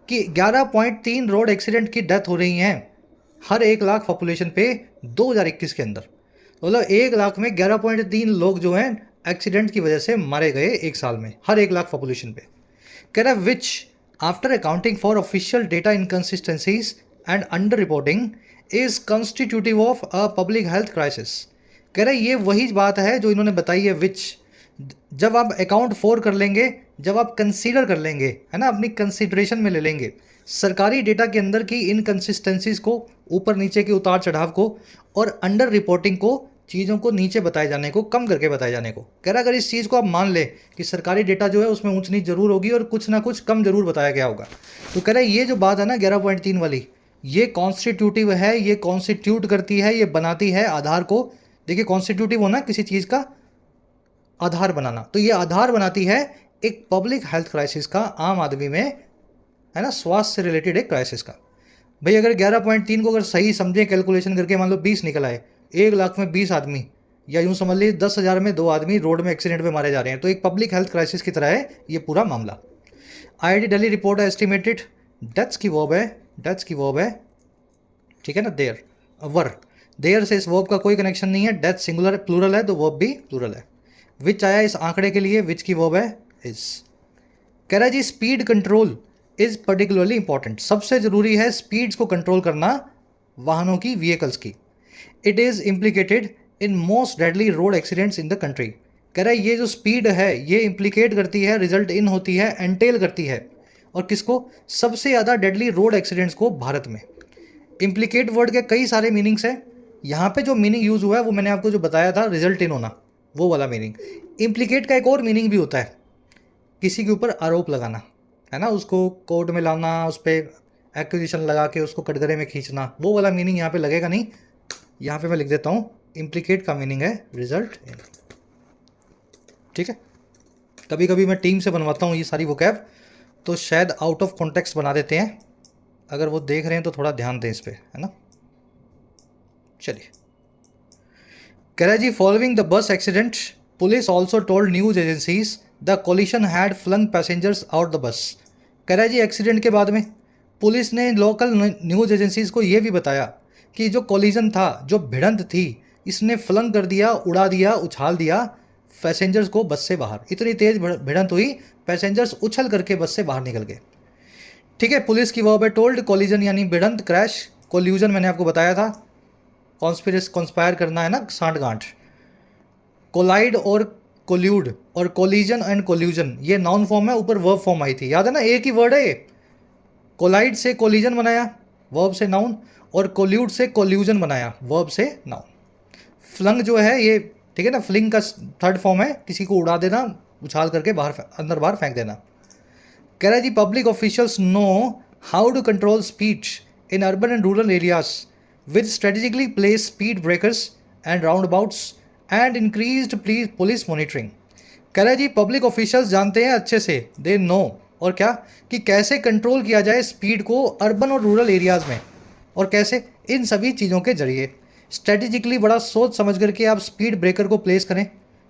Speaker 1: कि 11.3 रोड एक्सीडेंट की डेथ हो रही हैं हर 1 लाख पॉपुलेशन पे 2021 के अंदर। मतलब 1 लाख में 11.3 लोग जो हैं एक्सीडेंट की वजह से मारे गए एक साल में, हर 1 लाख पॉपुलेशन पे। कह रहा है which after accounting for official data inconsistencies and under reporting is constitutive of a public health crisis. कह रहे ये वही बात है जो इन्होंने बताई है, विच जब आप अकाउंट फॉर कर लेंगे, जब आप कंसीडर कर लेंगे, है ना, अपनी कंसीडरेशन में ले लेंगे सरकारी डेटा के अंदर की इनकन्सिस्टेंसीज को, ऊपर नीचे के उतार चढ़ाव को, और अंडर रिपोर्टिंग को, चीज़ों को नीचे बताए जाने को, कम करके बताए जाने को। कह रहा अगर इस चीज़ को आप मान ले कि सरकारी डेटा जो है उसमें ऊंच नीच जरूर होगी और कुछ ना कुछ कम जरूर बताया गया होगा, तो कह रहा है ये जो बात है ना 11.3 वाली, ये कॉन्स्टिट्यूटिव है, ये कॉन्स्टिट्यूट करती है, ये बनाती है आधार को। देखिए कॉन्स्टिट्यूटिव होना किसी चीज़ का आधार बनाना, तो ये आधार बनाती है एक पब्लिक हेल्थ क्राइसिस का, आम आदमी में, है ना, स्वास्थ्य से रिलेटेड एक क्राइसिस का। भाई अगर 11.3 को अगर सही समझें कैलकुलेशन करके, मान लो 20 निकल आए, 1 लाख में 20 आदमी, या यूँ समझ लीजिए 10,000 में 2 आदमी रोड में एक्सीडेंट में मारे जा रहे हैं, तो एक पब्लिक हेल्थ क्राइसिस की तरह है ये पूरा मामला। IIT दिल्ली रिपोर्ट है एस्टिमेटेड डेथ्स की वर्ब है, डेथ्स की वर्ब है, ठीक है ना, देयर वर, देयर से इस वर्ब का कोई कनेक्शन नहीं है, डेथ सिंगुलर प्लूरल है तो वर्ब भी प्लूरल है। विच आया इस आंकड़े के लिए, विच की वर्ब है इज। कह रहा है जी speed control is particularly important, सबसे जरूरी है स्पीड्स को कंट्रोल करना वाहनों की, व्हीकल्स की। It is implicated in most deadly road accidents in the country. कह रहा है ये जो स्पीड है ये इम्प्लीकेट करती है, रिजल्ट इन होती है, एंटेल करती है, और किसको, सबसे ज़्यादा डेडली रोड एक्सीडेंट्स को भारत में। इम्प्लीकेट वर्ड के कई सारे मीनिंग्स हैं, यहाँ पे जो मीनिंग यूज़ हुआ है वो मैंने आपको जो बताया था, रिजल्ट इन होना, वो वाला मीनिंग। इम्प्लीकेट का एक और मीनिंग भी होता है, किसी के ऊपर आरोप लगाना, है ना, उसको कोर्ट में लाना, उस पर एक्विजिशन लगा के उसको कटघरे में खींचना, वो वाला मीनिंग यहाँ पे लगेगा नहीं। यहाँ पे मैं लिख देता हूँ, इम्प्लीकेट का मीनिंग है रिजल्ट इन, ठीक है। कभी कभी मैं टीम से बनवाता हूँ ये सारी वोकैब, तो शायद आउट ऑफ कॉन्टेक्स्ट बना देते हैं, अगर वो देख रहे हैं तो थोड़ा ध्यान दें इस पर, है ना। चलिए, कह रहा है जी following the bus accident police also told news agencies the collision had flung passengers out the bus. कह रहा है जी एक्सीडेंट के बाद में पुलिस ने लोकल न्यूज़ एजेंसीज को ये भी बताया कि जो कोलिजन था, जो भिड़ंत थी, इसने फ्लंग कर दिया, उड़ा दिया, उछाल दिया पैसेंजर्स को बस से बाहर। इतनी तेज भिड़ंत हुई, पैसेंजर्स उछल करके बस से बाहर निकल गए, ठीक है। पुलिस की वर्ब है टोल्ड, कोलिजन यानी भिड़ंत, क्रैश, कोल्यूजन मैंने आपको बताया था, कॉन्स्पायर करना, है ना, सांठ गांठ। कोलाइड और कोल्यूड और कोलिजन एंड कोल्यूजन ये नाउन फॉर्म है, ऊपर वर्ब फॉर्म आई थी, याद है ना, एक ही वर्ड है ये। कोलाइड से कोलिजन बनाया, वर्ब से नाउन, और कोल्यूड से कोल्यूजन बनाया, वर्ब से नाउन। फ्लंग जो है ये, ठीक है ना, फ्लिंग का थर्ड फॉर्म है, किसी को उड़ा देना, उछाल करके बाहर अंदर बाहर फेंक देना। कह रहा है जी public officials know how to control speed in urban and rural areas with strategically place speed breakers and roundabouts and increased police monitoring. कह रहा है जी पब्लिक ऑफिशियल्स जानते हैं अच्छे से, दे नो, और क्या, कि कैसे कंट्रोल किया जाए स्पीड को अर्बन और रूरल एरियाज़ में, और कैसे, इन सभी चीज़ों के जरिए स्ट्रेटेजिकली बड़ा सोच समझ करके आप स्पीड ब्रेकर को प्लेस करें,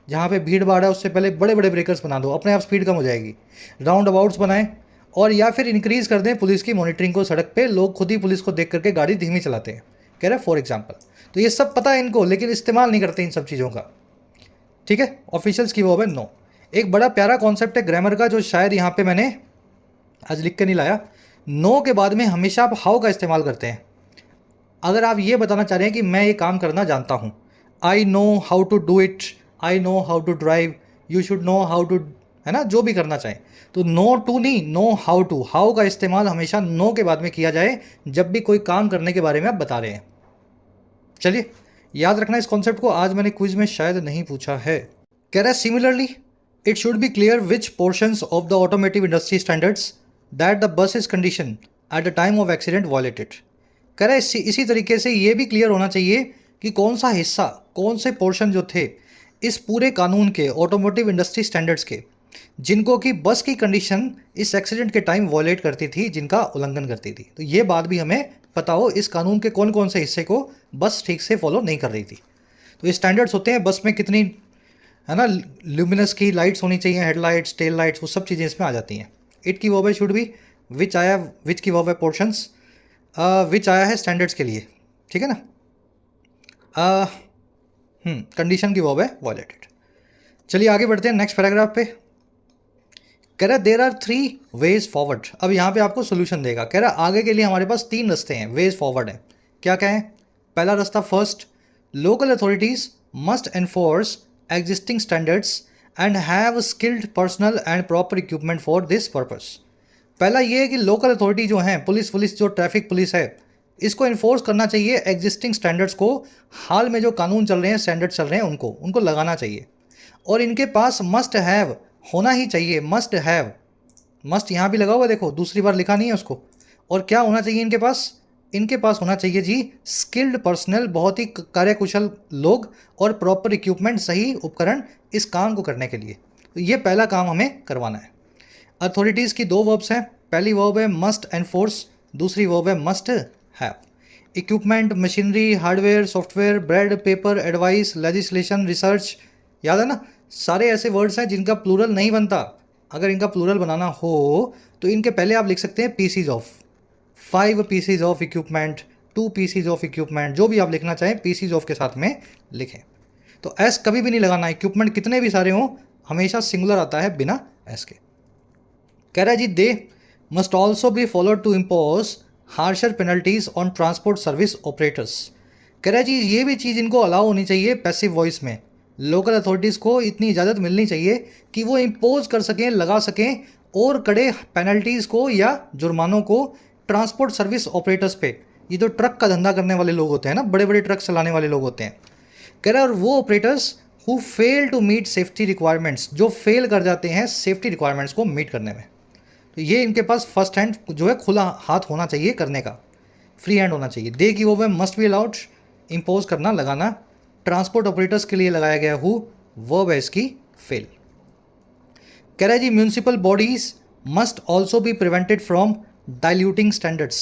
Speaker 1: जहाँ पे भीड़ भाड़ है उससे पहले बड़े बड़े ब्रेकर्स बना दो, अपने आप स्पीड कम हो जाएगी। राउंड अबाउट्स बनाएं, और या फिर इंक्रीज़ कर दें पुलिस की मॉनिटरिंग को, सड़क पे लोग खुद ही पुलिस को देख करके गाड़ी धीमी चलाते हैं, कह रहे हैं फॉर एग्जाम्पल। तो ये सब पता है इनको, लेकिन इस्तेमाल नहीं करते इन सब चीज़ों का, ठीक है। ऑफिशियल्स की वो है नो। एक बड़ा प्यारा कॉन्सेप्ट है ग्रामर का, जो शायद यहाँ पे मैंने आज लिख के नहीं लाया। नो के बाद में हमेशा आप हाउ का इस्तेमाल करते हैं। अगर आप ये बताना चाह रहे हैं कि मैं ये काम करना जानता हूँ, I know how to do it, I know how to drive, you should know how to, है ना, जो भी करना चाहें, तो नो टू नहीं, नो हाउ टू। हाउ का इस्तेमाल हमेशा नो के बाद में किया जाए जब भी कोई काम करने के बारे में आप बता रहे हैं। चलिए याद रखना इस कॉन्सेप्ट को, आज मैंने क्विज में शायद नहीं पूछा है। कह रहा है similarly it should be clear which portions of the automotive industry standards that the bus is condition at the time of accident violated. कह रहा है इसी तरीके से ये भी क्लियर होना चाहिए कि कौन सा हिस्सा, कौन से पोर्शन जो थे इस पूरे कानून के, ऑटोमोटिव इंडस्ट्री स्टैंडर्ड्स के, जिनको कि बस की कंडीशन इस एक्सीडेंट के टाइम वॉयलेट करती थी, जिनका उल्लंघन करती थी। तो ये बात भी हमें पता हो, इस कानून के कौन कौन से हिस्से को बस ठीक से फॉलो नहीं कर रही थी। तो ये स्टैंडर्ड्स होते हैं, बस में कितनी, है ना, ल्यूमिनस की लाइट्स होनी चाहिए, हेडलाइट्स, टेल लाइट्स, वो सब चीज़ें इसमें आ जाती हैं। इट की वर्ब है शुड बी, विच आया, विच की वर्ब है पोर्शंस, विच आया है स्टैंडर्ड्स के लिए, ठीक है ना। कंडीशन की वर्ब है वॉयलेटेड। चलिए आगे बढ़ते हैं नेक्स्ट पैराग्राफ पे। कह रहा है देर आर 3 वेज फॉरवर्ड। अब यहाँ पे आपको सोल्यूशन देगा। कह रहा है आगे के लिए हमारे पास 3 रास्ते हैं, वेज फॉरवर्ड है। क्या क्या है? पहला रास्ता, first, local authorities must enforce existing standards and have skilled personal and proper equipment for this purpose. पहला ये है कि लोकल अथॉरिटी जो हैं, पुलिस जो ट्रैफिक पुलिस है, इसको इन्फोर्स करना चाहिए एग्जिस्टिंग स्टैंडर्ड्स को। हाल में जो कानून चल रहे हैं, स्टैंडर्ड चल रहे हैं, उनको लगाना चाहिए। और इनके पास मस्ट हैव होना ही चाहिए, मस्ट हैव, मस्ट यहाँ भी लगा हुआ देखो, दूसरी बार लिखा नहीं है उसको। और क्या होना चाहिए इनके पास? इनके पास होना चाहिए जी स्किल्ड पर्सनल, बहुत ही कार्यकुशल लोग और प्रॉपर इक्विपमेंट, सही उपकरण इस काम को करने के लिए। तो ये पहला काम हमें करवाना है। अथॉरिटीज़ की दो वर्ब्स हैं, पहली वर्ब है मस्ट एनफोर्स, दूसरी वर्ब है must have. Equipment, machinery, hardware, software, bread, paper, advice, legislation, research, याद है ना, सारे ऐसे वर्ड्स हैं जिनका प्लूरल नहीं बनता। अगर इनका प्लूरल बनाना हो तो इनके पहले आप लिख सकते हैं PCs of, 5 PCs of equipment, 2 PCs of equipment, जो भी आप लिखना चाहें पीसीज ऑफ के साथ में लिखें। तो एस कभी भी नहीं लगाना, इक्विपमेंट कितने भी सारे हों हमेशा सिंगुलर आता है बिना एस के। कह रहा है जी they must also be followed to impose harsher penalties on transport service operators. कह रहा है जी ये भी चीज़ इनको अलाउ होनी चाहिए पैसिव वॉइस में, लोकल अथॉरिटीज़ को इतनी इजाज़त मिलनी चाहिए कि वो इम्पोज कर सकें, लगा सकें और कड़े पेनल्टीज़ को या जुर्मानों को ट्रांसपोर्ट सर्विस ऑपरेटर्स पे, ये जो ट्रक का धंधा करने वाले लोग होते हैं ना, बड़े बड़े ट्रक चलाने वाले लोग होते हैं। कह रहा है और वो operators who fail to meet safety requirements, जो फेल कर जाते हैं सेफ्टी रिक्वायरमेंट्स को मीट करने में, तो ये इनके पास फर्स्ट हैंड जो है खुला हाथ होना चाहिए करने का, फ्री हैंड होना चाहिए। दे की वो है मस्ट बी अलाउड, इम्पोज करना, लगाना। ट्रांसपोर्ट ऑपरेटर्स के लिए लगाया गया हु, वर्ब है इसकी फेल। कह रहा है जी municipal bodies must also be prevented from diluting standards.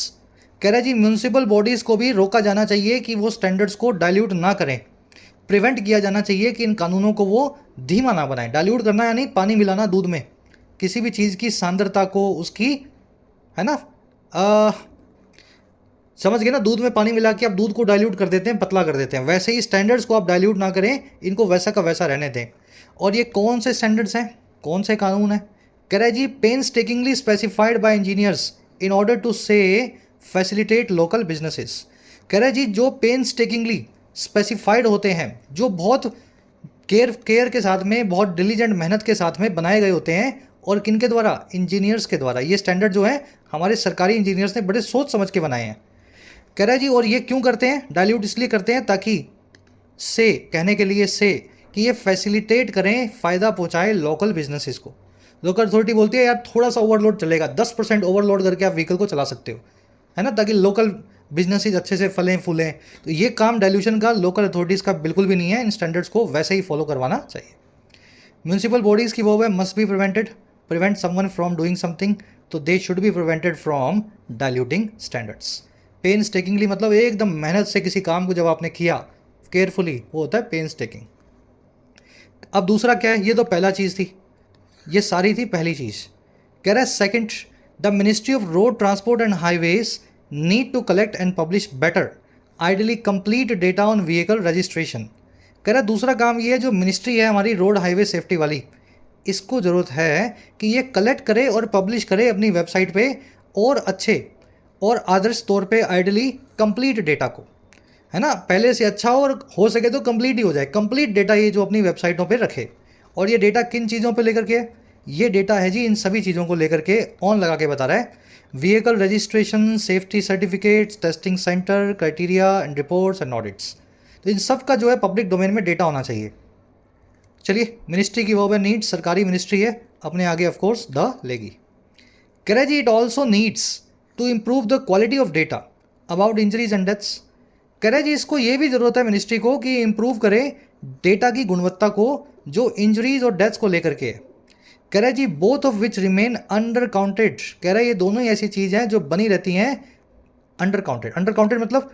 Speaker 1: कह रहा है जी म्यूनिसिपल बॉडीज़ को भी रोका जाना चाहिए कि वो स्टैंडर्ड्स को डाइल्यूट ना करें, प्रिवेंट किया जाना चाहिए कि इन कानूनों को वो धीमा ना बनाएं। डाइल्यूट करना यानी पानी मिलाना दूध में, किसी भी चीज़ की सांद्रता को उसकी, है ना, समझ गए ना, दूध में पानी मिला के आप दूध को डाइल्यूट कर देते हैं, पतला कर देते हैं, वैसे ही स्टैंडर्ड्स को आप डाइल्यूट ना करें, इनको वैसा का वैसा रहने दें। और ये कौन से स्टैंडर्ड्स हैं, कौन से कानून हैं? कह रहा है जी painstakingly specified by engineers in order to say facilitate local businesses. कह रहा है जी जो पेन्सटेकिंगली स्पेसिफाइड होते हैं, जो बहुत केयर के साथ में, बहुत डिलीजेंट मेहनत के साथ में बनाए गए होते हैं, और किनके द्वारा? इंजीनियर्स के द्वारा। ये स्टैंडर्ड जो है हमारे सरकारी इंजीनियर्स ने बड़े सोच समझ के बनाए हैं। कह रहा है जी और ये क्यों करते हैं? डाइल्यूट इसलिए करते हैं ताकि से, कहने के लिए से, कि ये फैसिलिटेट करें, फ़ायदा पहुंचाए लोकल बिजनेसेस को। लोकल अथॉरिटी बोलती है यार थोड़ा सा ओवरलोड चलेगा, 10% ओवरलोड करके आप व्हीकल को चला सकते हो, है ना, ताकि लोकल बिजनेसेस अच्छे से फलें फूलें। तो ये काम डाइल्यूशन का लोकल अथॉरिटीज़ का बिल्कुल भी नहीं है, इन स्टैंडर्ड्स को वैसे ही फॉलो करवाना चाहिए। म्यूनसिपल बॉडीज़ की वो है must be prevented, prevent someone from doing something, तो they should be prevented from diluting standards. Painstakingly मतलब एकदम मेहनत से किसी काम को जब आपने किया केयरफुली, वो होता है पेन्स टेकिंग। अब दूसरा क्या है? ये तो पहला चीज़ थी, ये सारी थी पहली चीज़। कह रहा है second, the ministry of road transport and highways need to collect and publish better ideally complete data on vehicle registration. कह रहा है दूसरा काम ये है, जो मिनिस्ट्री है हमारी रोड हाईवे सेफ्टी वाली, इसको ज़रूरत है कि ये कलेक्ट करे और पब्लिश करे अपनी वेबसाइट पे, और अच्छे और आदर्श तौर पे आइडली कंप्लीट डेटा को, है ना, पहले से अच्छा हो सके तो कंप्लीट ही हो जाए, कंप्लीट डेटा ये जो अपनी वेबसाइटों पे रखे। और ये डेटा किन चीज़ों पे लेकर के? ये डेटा है जी इन सभी चीज़ों को लेकर के, ऑन लगा के बता रहा है, vehicle registration, safety certificates, testing centre, criteria and reports and audits. तो इन सब का जो है पब्लिक डोमेन में डेटा होना चाहिए। चलिए, मिनिस्ट्री की वो है नीड्स, सरकारी मिनिस्ट्री है, अपने आगे ऑफकोर्स द लेगी। कह रहा है जी it also needs to improve the quality of data about injuries and deaths. कह रहा है जी इसको ये भी ज़रूरत है मिनिस्ट्री को कि इम्प्रूव करे डेटा की गुणवत्ता को, जो इंजरीज और डेथ्स को लेकर के। कह रहा है जी both of which remain undercounted. कह रहा है ये दोनों ही ऐसी चीज़ हैं जो बनी रहती हैं अंडर काउंटेड। अंडर काउंटेड मतलब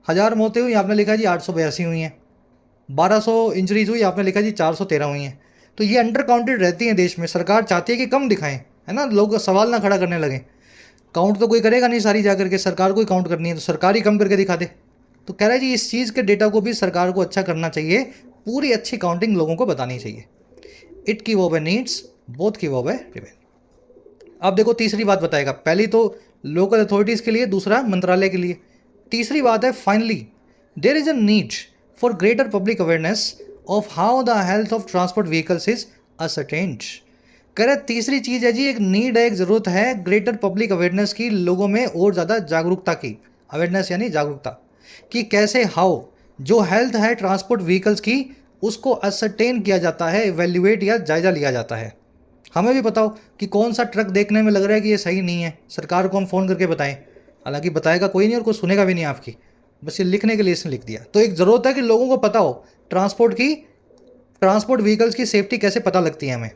Speaker 1: 1000 मौतें हुई, आपने लिखा जी 882 हुई हैं, 1200 इंजरीज हुई, आपने लिखा जी 413 हुई हैं। तो ये अंडर काउंटेड रहती हैं देश में, सरकार चाहती है कि कम दिखाएं, है ना, लोग सवाल ना खड़ा करने लगें। काउंट तो कोई करेगा नहीं सारी जा करके, सरकार को ही काउंट करनी है, तो सरकार ही कम करके दिखा दे। तो कह रहा है जी इस चीज़ के डेटा को भी सरकार को अच्छा करना चाहिए, पूरी अच्छी काउंटिंग लोगों को बतानी चाहिए। इट की वर्ब है नीड्स, बोथ की वर्ब है रिमेन। अब देखो तीसरी बात बताएगा, पहली तो लोकल अथॉरिटीज़ के लिए, दूसरा मंत्रालय के लिए। तीसरी बात है finally there is a need for greater public awareness of how the health of transport vehicles is ascertained. कह रहे तीसरी चीज़ है जी, एक नीड है, एक ज़रूरत है ग्रेटर पब्लिक अवेयरनेस की, लोगों में और ज़्यादा जागरूकता की। अवेयरनेस यानी जागरूकता कि कैसे, हाउ, जो हेल्थ है ट्रांसपोर्ट व्हीकल्स की, उसको असरटेन किया जाता है, इवेल्युएट या जायज़ा लिया जाता है। हमें भी बताओ कि कौन सा ट्रक देखने में लग रहा है कि ये सही नहीं है, सरकार को हम फ़ोन करके बताएं, हालांकि बताएगा कोई नहीं और कोई सुनेगा भी नहीं आपकी, बस ये लिखने के लिए इसने लिख दिया। तो एक ज़रूरत है कि लोगों को पता हो ट्रांसपोर्ट व्हीकल्स की सेफ्टी कैसे पता लगती है हमें।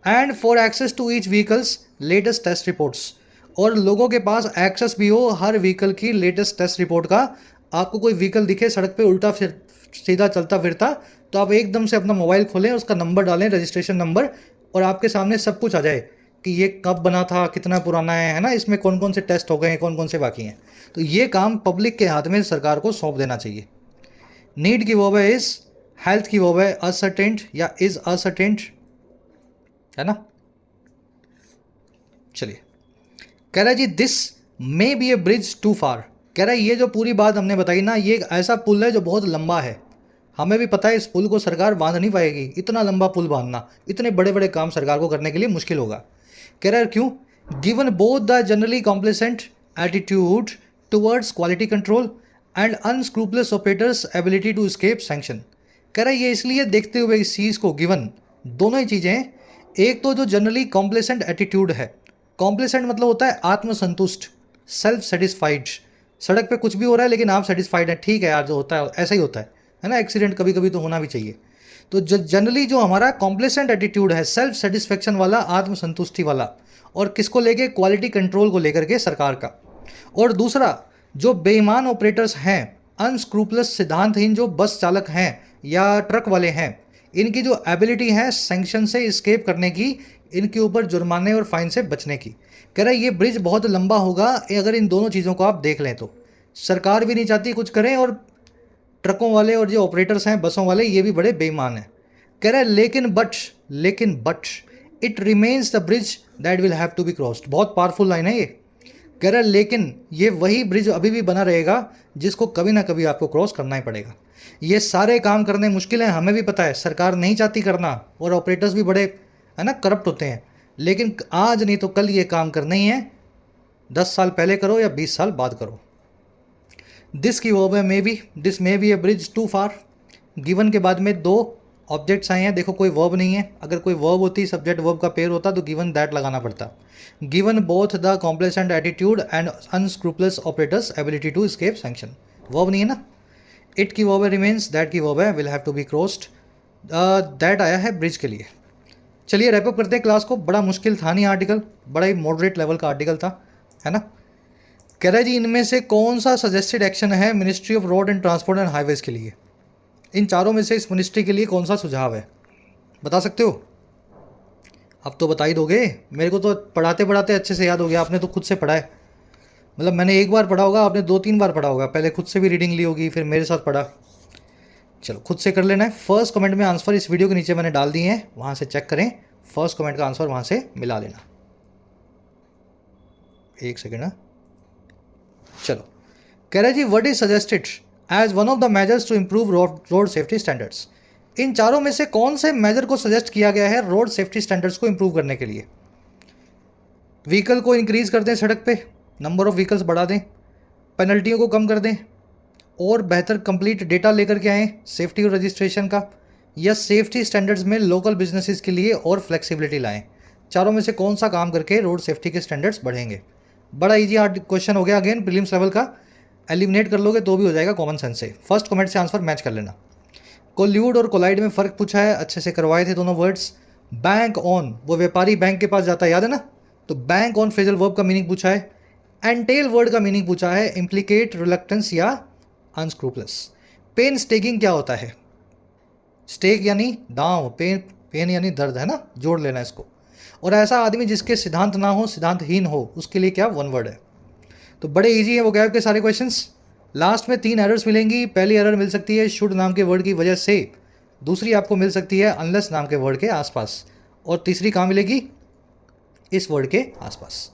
Speaker 1: And for access to each vehicle's latest test reports, और लोगों के पास एक्सेस भी हो हर व्हीकल की लेटेस्ट टेस्ट रिपोर्ट का। आपको कोई व्हीकल दिखे सड़क पे उल्टा फिर सीधा चलता फिरता, तो आप एकदम से अपना मोबाइल खोलें, उसका नंबर डालें, रजिस्ट्रेशन नंबर, और आपके सामने सब कुछ आ जाए कि ये कब बना था, कितना पुराना है ना, इसमें कौन कौन से टेस्ट हो गए हैं, कौन कौन से बाकी हैं। तो ये काम पब्लिक के हाथ में सरकार को सौंप देना चाहिए। नीड की वर्ब है इज, हेल्थ की वर्ब है असर्टेंट या इज असर्टेंट, है ना। चलिए, कह रहा है जी this may be a bridge too far. कह रहा है ये जो पूरी बात हमने बताई ना, ये एक ऐसा पुल है जो बहुत लंबा है। हमें भी पता है इस पुल को सरकार बांध नहीं पाएगी, इतना लंबा पुल बांधना, इतने बड़े बड़े काम सरकार को करने के लिए मुश्किल होगा। कह रहा है क्यों, given both the generally complacent attitude towards quality control and unscrupulous operators ability to escape sanction. कह रहा है ये इसलिए देखते हुए इस चीज़ को, गिवन दोनों ही चीज़ें, एक तो जो जनरली कॉम्प्लेसेंट एटीट्यूड है, कॉम्प्लेसेंट मतलब होता है आत्मसंतुष्ट, सेल्फ सेटिस्फाइड। सड़क पे कुछ भी हो रहा है लेकिन आप सेटिस्फाइड हैं, ठीक है यार जो होता है ऐसा ही होता है ना, एक्सीडेंट कभी कभी तो होना भी चाहिए। तो जो जनरली जो हमारा कॉम्प्लेसेंट एटीट्यूड है, सेल्फ सेटिस्फेक्शन वाला, आत्मसंतुष्टि वाला, और किसको लेके, क्वालिटी कंट्रोल को लेकर के सरकार का। और दूसरा जो बेईमान ऑपरेटर्स हैं, अनस्क्रूपलस सिद्धांतहीन जो बस चालक हैं या ट्रक वाले हैं, इनकी जो एबिलिटी है सैंक्शन से इस्केप करने की, इनके ऊपर जुर्माने और फाइन से बचने की। कह रहा है ये ब्रिज बहुत लंबा होगा अगर इन दोनों चीज़ों को आप देख लें तो। सरकार भी नहीं चाहती कुछ करें और ट्रकों वाले और जो ऑपरेटर्स हैं बसों वाले ये भी बड़े बेईमान हैं। कह रहा है लेकिन but it remains the bridge that will have to be crossed. बहुत पावरफुल लाइन है ये। कह रहा है लेकिन ये वही ब्रिज अभी भी बना रहेगा जिसको कभी ना कभी आपको क्रॉस करना ही पड़ेगा। ये सारे काम करने मुश्किल हैं, हमें भी पता है, सरकार नहीं चाहती करना, और ऑपरेटर्स भी बड़े है ना करप्ट होते हैं, लेकिन आज नहीं तो कल ये काम करना ही है। 10 साल पहले करो या 20 साल बाद करो। दिस की वर्ब है may be, this may be a bridge too far. Given के बाद में दो ऑब्जेक्ट्स आए हैं, देखो कोई वर्ब नहीं है, अगर कोई वर्ब होती, सब्जेक्ट वर्ब का पेयर होता तो गिवन दैट लगाना पड़ता। Given both the complacent attitude and unscrupulous operators ability to escape sanction. Verb नहीं है ना। इट की वर्ब है रिमेन्स, दैट की वर्ब है will have to be crossed. That आया है ब्रिज के लिए। चलिए रैपअप करते हैं क्लास को। बड़ा मुश्किल था नहीं आर्टिकल, बड़ा ही मॉडरेट लेवल का आर्टिकल था, है ना। कह रहा है जी इनमें से कौन सा सजेस्टेड एक्शन है ministry of road and transport and highways के लिए। इन चारों में से इस मिनिस्ट्री के लिए कौन सा सुझाव है, बता सकते हो। अब तो बता ही दोगे, मेरे को तो पढ़ाते पढ़ाते अच्छे से याद हो गया, आपने तो खुद से पढ़ा है। मतलब मैंने एक बार पढ़ा होगा, आपने 2-3 बार पढ़ा होगा, पहले खुद से भी रीडिंग ली होगी, फिर मेरे साथ पढ़ा। चलो खुद से कर लेना है। फर्स्ट कमेंट में आंसर इस वीडियो के नीचे मैंने डाल दिए हैं, वहाँ से चेक करें, फर्स्ट कमेंट का आंसर वहाँ से मिला लेना। एक सेकेंड ना। चलो, कह रहा है जी what is suggested as one of the measures to improve road safety standards. इन चारों में से कौन से मेजर को सजेस्ट किया गया है रोड सेफ्टी स्टैंडर्ड्स को इम्प्रूव करने के लिए। व्हीकल को इंक्रीज कर दें, सड़क पे नंबर ऑफ व्हीकल्स बढ़ा दें, पेनल्टियों को कम कर दें, और बेहतर कंप्लीट डेटा लेकर के आएँ सेफ्टी और रजिस्ट्रेशन का, या सेफ्टी स्टैंडर्ड्स में लोकल बिजनेसेस के लिए और फ्लेक्सिबिलिटी लाएं। चारों में से कौन सा काम करके रोड सेफ्टी के स्टैंडर्ड्स बढ़ेंगे। बड़ा इजी क्वेश्चन हो गया, अगेन प्रीलिम्स लेवल का, एलिमिनेट कर लोगे तो भी हो जाएगा कॉमन सेंस से। फर्स्ट कमेंट से आंसर मैच कर लेना। कोल्यूड और कोलाइड में फ़र्क पूछा है, अच्छे से करवाए थे दोनों वर्ड्स। बैंक ऑन, वो व्यापारी बैंक के पास जाता है, याद है ना, तो बैंक ऑन फ्रेजल वर्ब का मीनिंग पूछा है। एंटेल वर्ड का मीनिंग पूछा है, इम्प्लीकेट, रिलक्टेंस या अनस्क्रूपलस। पेन स्टेकिंग क्या होता है, स्टेक यानी दांव, पेन यानी दर्द, है ना, जोड़ लेना इसको। और ऐसा आदमी जिसके सिद्धांत ना हो, सिद्धांतहीन हो, उसके लिए क्या, वन वर्ड है। तो बड़े इजी है वो गैप के सारे क्वेश्चंस। लास्ट में 3 एरर्स मिलेंगी। पहली एरर मिल सकती है शुड नाम के वर्ड की वजह से, दूसरी आपको मिल सकती है अनलेस नाम के वर्ड के आसपास, और तीसरी कहाँ मिलेगी, इस वर्ड के आसपास।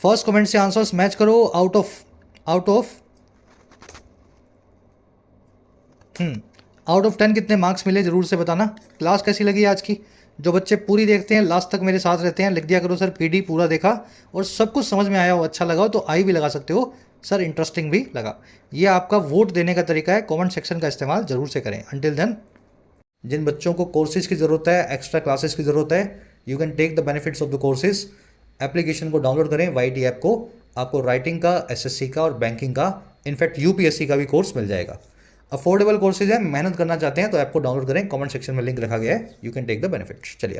Speaker 1: फर्स्ट कमेंट से आंसर्स मैच करो। आउट ऑफ 10 कितने मार्क्स मिले जरूर से बताना। क्लास कैसी लगी आज की। जो बच्चे पूरी देखते हैं, लास्ट तक मेरे साथ रहते हैं, लिख दिया करो सर पीडी पूरा देखा और सब कुछ समझ में आया हो, अच्छा लगा हो तो आई भी लगा सकते हो, सर इंटरेस्टिंग भी लगा। ये आपका वोट देने का तरीका है, कमेंट सेक्शन का इस्तेमाल जरूर से करें। अंटिल देन, जिन बच्चों को कोर्सेज की ज़रूरत है, एक्स्ट्रा क्लासेस की ज़रूरत है, you can take the benefits of the courses. Application को डाउनलोड करें, YT ऐप को, आपको राइटिंग का, एसएससी का और बैंकिंग का, इनफैक्ट यूपीएससी का भी कोर्स मिल जाएगा। अफोर्डेबल कोर्सेज है, मेहनत करना चाहते हैं तो ऐप को डाउनलोड करें, कमेंट सेक्शन में लिंक रखा गया है, you can take the benefit. चलिए।